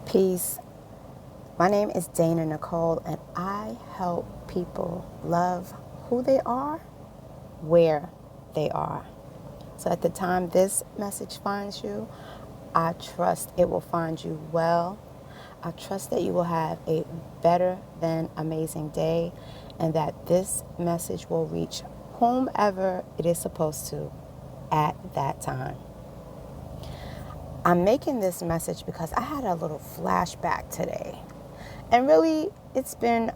Peace. My name is Dana Nicole, and I help people love who they are, where they are. So at the time this message finds you, I trust it will find you well. I trust that you will have a better than amazing day, and that this message will reach whomever it is supposed to at that time. I'm making this message because I had a little flashback today. And really, it's been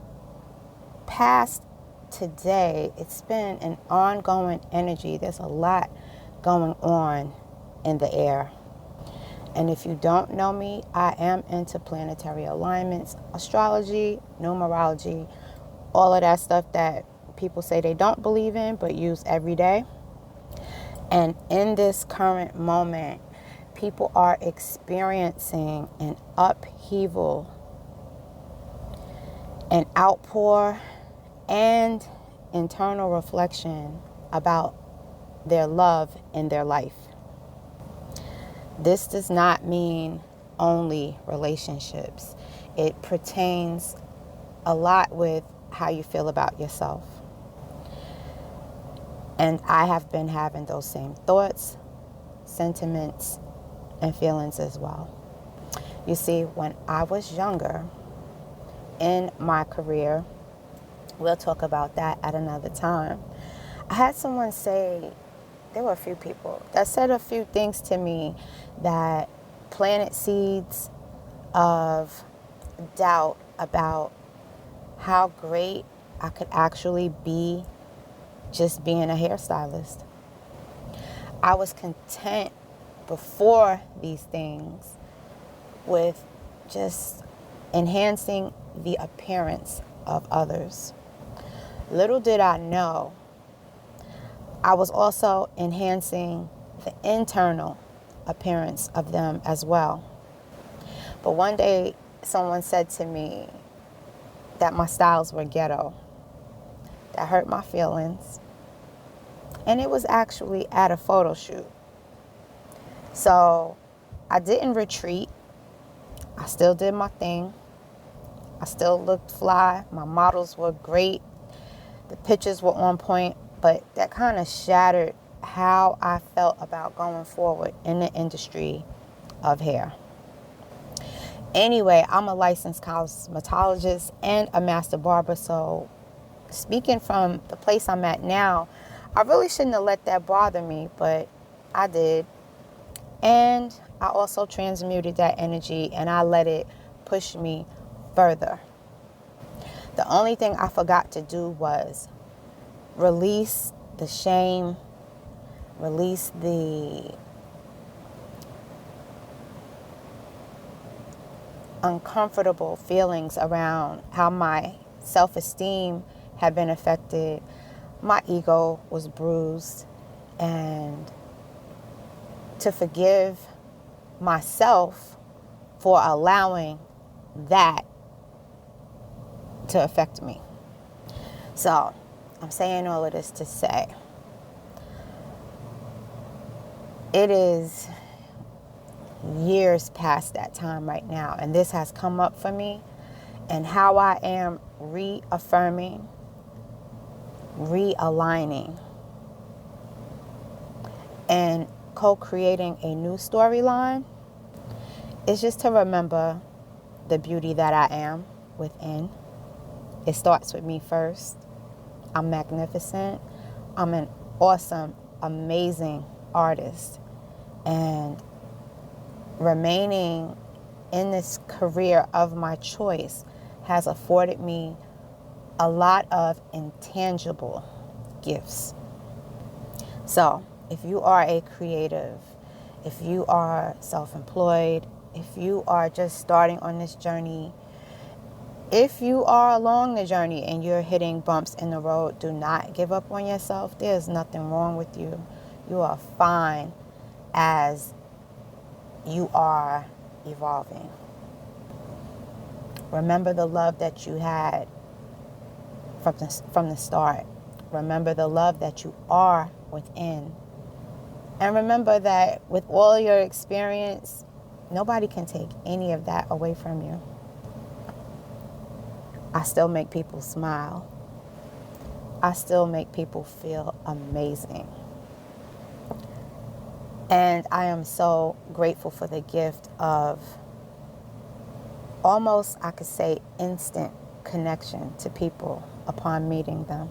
past today. It's been an ongoing energy. There's a lot going on in the air. And if you don't know me, I am into planetary alignments, astrology, numerology, all of that stuff that people say they don't believe in but use every day. And in this current moment, people are experiencing an upheaval, an outpour, and internal reflection about their love in their life. This does not mean only relationships. It pertains a lot with how you feel about yourself. And I have been having those same thoughts, sentiments, and feelings as well. You see, when I was younger in my career, we'll talk about that at another time, I had someone say, there were a few people that said a few things to me that planted seeds of doubt about how great I could actually be just being a hairstylist. I was content before these things with just enhancing the appearance of others. Little did I know, I was also enhancing the internal appearance of them as well. But one day, someone said to me that my styles were ghetto. That hurt my feelings. And it was actually at a photo shoot. So I didn't retreat. I still did my thing. I still looked fly. My models were great. The pictures were on point. But that kind of shattered how I felt about going forward in the industry of hair. Anyway, I'm a licensed cosmetologist and a master barber. So speaking from the place I'm at now, I really shouldn't have let that bother me, but I did. And I also transmuted that energy and I let it push me further. The only thing I forgot to do was release the shame, release the uncomfortable feelings around how my self-esteem had been affected. My ego was bruised, and to forgive myself for allowing that to affect me. So I'm saying all of this to say it is years past that time right now, and this has come up for me, and how I am reaffirming, realigning, and co-creating a new storyline is just to remember the beauty that I am within. It starts with me first. I'm magnificent. I'm an awesome, amazing artist. And remaining in this career of my choice has afforded me a lot of intangible gifts. So if you are a creative, if you are self-employed, if you are just starting on this journey, if you are along the journey and you're hitting bumps in the road, do not give up on yourself. There's nothing wrong with you. You are fine as you are evolving. Remember the love that you had from the start. Remember the love that you are within. And remember that with all your experience, Nobody can take any of that away from you. I still make people smile. I still make people feel amazing. And I am so grateful for the gift of almost, I could say, instant connection to people upon meeting them.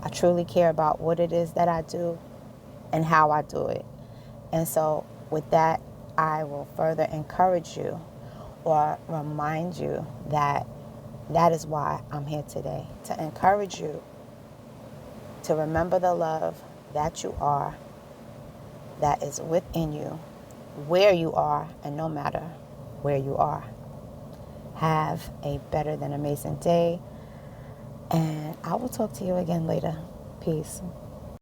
I truly care about what it is that I do and how I do it. And so with that, I will further encourage you or remind you that that is why I'm here today, to encourage you to remember the love that you are, that is within you, where you are, and no matter where you are. Have a better than amazing day, and I will talk to you again later. Peace.